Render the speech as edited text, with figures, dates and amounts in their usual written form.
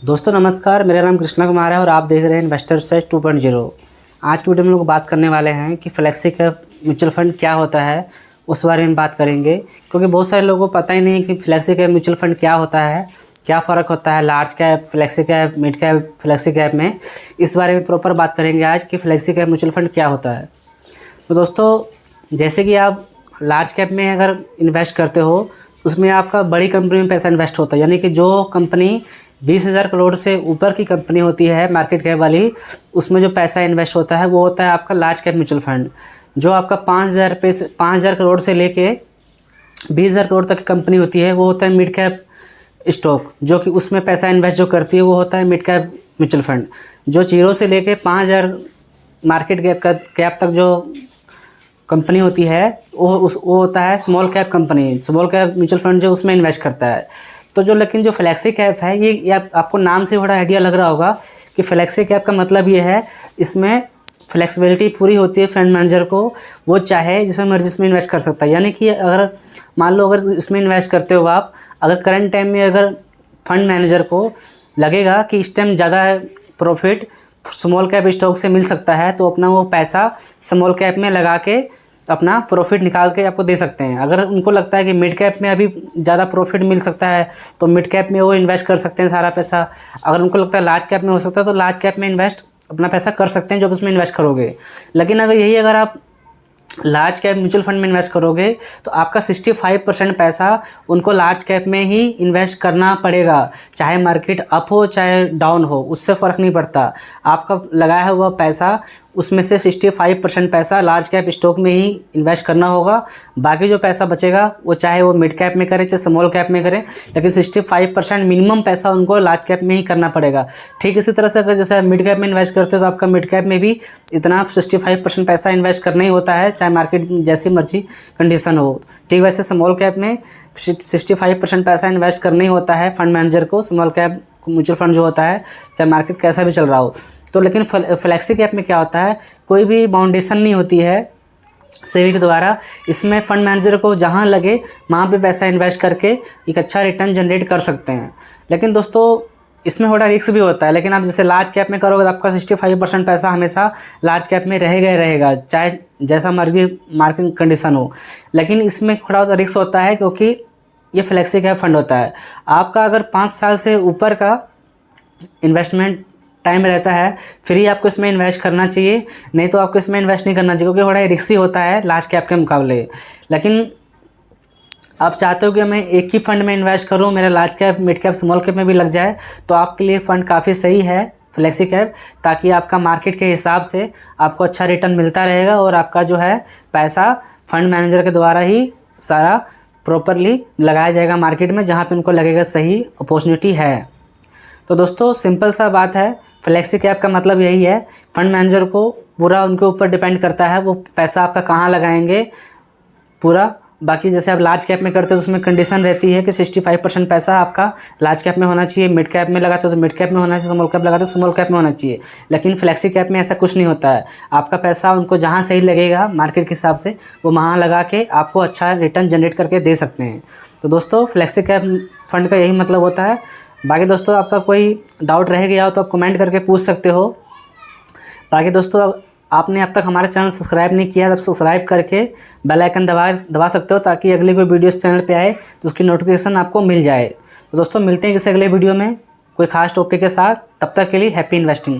दोस्तों नमस्कार, मेरा नाम कृष्णा कुमार है और आप देख रहे हैं इन्वेस्टर सर्च 2.0। आज की वीडियो में हम लोग बात करने वाले हैं कि फ्लेक्सी कैप म्यूचुअल फंड क्या होता है, उस बारे में बात करेंगे। क्योंकि बहुत सारे लोगों को पता ही नहीं है कि फ्लेक्सी कैप म्यूचुअल फंड क्या होता है, क्या फ़र्क होता है large cap, flexi cap, mid cap, flexi cap में। इस बारे में प्रॉपर बात करेंगे आज कि फ्लेक्सी कैप म्यूचुअल फंड क्या होता है। तो दोस्तों जैसे कि आप लार्ज कैप में अगर इन्वेस्ट करते हो, उसमें आपका बड़ी कंपनी में पैसा इन्वेस्ट होता है। यानी कि जो कंपनी 20,000 करोड़ से ऊपर की कंपनी होती है मार्केट कैप वाली, उसमें जो पैसा इन्वेस्ट होता है वो होता है आपका लार्ज कैप म्यूचुअल फंड। जो आपका 5,000 करोड़ से लेके 20,000 करोड़ तक की कंपनी होती है वो होता है मिड कैप स्टॉक, जो कि उसमें पैसा इन्वेस्ट जो करती है वो होता है मिड कैप म्यूचुअल फंड। जो 0 से लेके 5,000 मार्केट कैप तक जो कंपनी होती है वो होता है small cap company, small cap mutual fund जो उसमें इन्वेस्ट करता है। तो जो लेकिन जो फ्लेक्सी कैप है ये आपको नाम से थोड़ा आइडिया लग रहा होगा कि फ्लेक्सी कैप का मतलब ये है, इसमें फ्लेक्सिबिलिटी पूरी होती है फंड मैनेजर को, वो चाहे जिसमें मर्जी इसमें इन्वेस्ट कर सकता है। यानी कि अगर मान लो अगर इसमें इन्वेस्ट करते हो आप, अगर करंट टाइम में अगर फंड मैनेजर को लगेगा कि इस टाइम ज़्यादा प्रॉफिट स्मॉल कैप स्टॉक से मिल सकता है, तो अपना वो पैसा स्मॉल कैप में लगा के अपना प्रॉफिट निकाल के आपको दे सकते हैं। अगर उनको लगता है कि मिड कैप में अभी ज़्यादा प्रॉफिट मिल सकता है तो मिड कैप में वो इन्वेस्ट कर सकते हैं सारा पैसा। अगर उनको लगता है लार्ज कैप में हो सकता है तो लार्ज कैप में इन्वेस्ट अपना पैसा कर सकते हैं जो उसमें इन्वेस्ट करोगे। लेकिन अगर आप लार्ज कैप म्यूचुअल फंड में इन्वेस्ट करोगे तो आपका 65% पैसा उनको लार्ज कैप में ही इन्वेस्ट करना पड़ेगा, चाहे मार्केट अप हो चाहे डाउन हो, उससे फ़र्क नहीं पड़ता। आपका लगाया हुआ पैसा उसमें से 65% पैसा लार्ज कैप स्टॉक में ही इन्वेस्ट करना होगा। बाकी जो पैसा बचेगा वो चाहे वो मिड कैप में करें चाहे स्मॉल कैप में करें, लेकिन 65% मिनिमम पैसा उनको लार्ज कैप में ही करना पड़ेगा। ठीक इसी तरह से अगर जैसे मिड कैप में इन्वेस्ट करते हो तो आपका मिड कैप में भी इतना 65% पैसा इन्वेस्ट करना ही होता है, चाहे मार्केट जैसी मर्जी कंडीशन हो। ठीक वैसे स्मॉल कैप में 65% पैसा इन्वेस्ट करना ही होता है फंड मैनेजर को, स्मॉल कैप म्यूचुअल फंड जो होता है, चाहे मार्केट कैसा भी चल रहा हो। तो लेकिन फ्लेक्सी कैप में क्या होता है, कोई भी बाउंडेशन नहीं होती है सेबी के द्वारा। इसमें फंड मैनेजर को जहां लगे वहां पे पैसा इन्वेस्ट करके एक अच्छा रिटर्न जनरेट कर सकते हैं। लेकिन दोस्तों इसमें थोड़ा रिस्क भी होता है। लेकिन आप जैसे लार्ज कैप में करोगे तो आपका 65% पैसा हमेशा लार्ज कैप में रहेगा ही रहेगा, चाहे जैसा मर्जी मार्केट कंडीशन हो। लेकिन इसमें थोड़ा सा रिस्क होता है क्योंकि ये फ्लेक्सी कैप फंड होता है। आपका अगर 5 साल से ऊपर का इन्वेस्टमेंट टाइम रहता है फिर ही आपको इसमें इन्वेस्ट करना चाहिए, नहीं तो आपको इसमें इन्वेस्ट नहीं करना चाहिए क्योंकि थोड़ा रिस्की होता है लार्ज कैप के मुकाबले। लेकिन आप चाहते हो कि मैं एक ही फंड में इन्वेस्ट करूं, मेरा large cap, mid cap, small cap में भी लग जाए, तो आपके लिए फ़ंड काफ़ी सही है फ्लेक्सी कैप, ताकि आपका मार्केट के हिसाब से आपको अच्छा रिटर्न मिलता रहेगा और आपका जो है पैसा फंड मैनेजर के द्वारा ही सारा प्रॉपरली लगाया जाएगा मार्केट में, जहाँ पे उनको लगेगा सही अपॉर्चुनिटी है। तो दोस्तों सिंपल सा बात है, फ्लेक्सी कैप का मतलब यही है, फंड मैनेजर को पूरा उनके ऊपर डिपेंड करता है वो पैसा आपका कहाँ लगाएंगे पूरा। बाकी जैसे आप लार्ज कैप में करते हो तो उसमें कंडीशन रहती है कि 65% पैसा आपका लार्ज कैप में होना चाहिए, मिड कैप में लगाते हो तो मिड कैप में होना चाहिए, स्मॉल कैप लगाते हो स्मॉल कैप में होना चाहिए। लेकिन फ्लेक्सी कैप में ऐसा कुछ नहीं होता है, आपका पैसा उनको जहाँ सही लगेगा मार्केट के हिसाब से वो वहाँ लगा के आपको अच्छा रिटर्न जनरेट करके दे सकते हैं। तो दोस्तों फ्लेक्सी कैप फंड का यही मतलब होता है। बाकी दोस्तों आपका कोई डाउट रह गया हो तो आप कमेंट करके पूछ सकते हो। बाकी दोस्तों आपने अब तक हमारा चैनल सब्सक्राइब नहीं किया तो सब्सक्राइब करके बेल आइकन दबा सकते हो, ताकि अगली कोई वीडियो इस चैनल पे आए तो उसकी नोटिफिकेशन आपको मिल जाए। तो दोस्तों मिलते हैं किसी अगले वीडियो में कोई खास टॉपिक के साथ, तब तक के लिए हैप्पी इन्वेस्टिंग।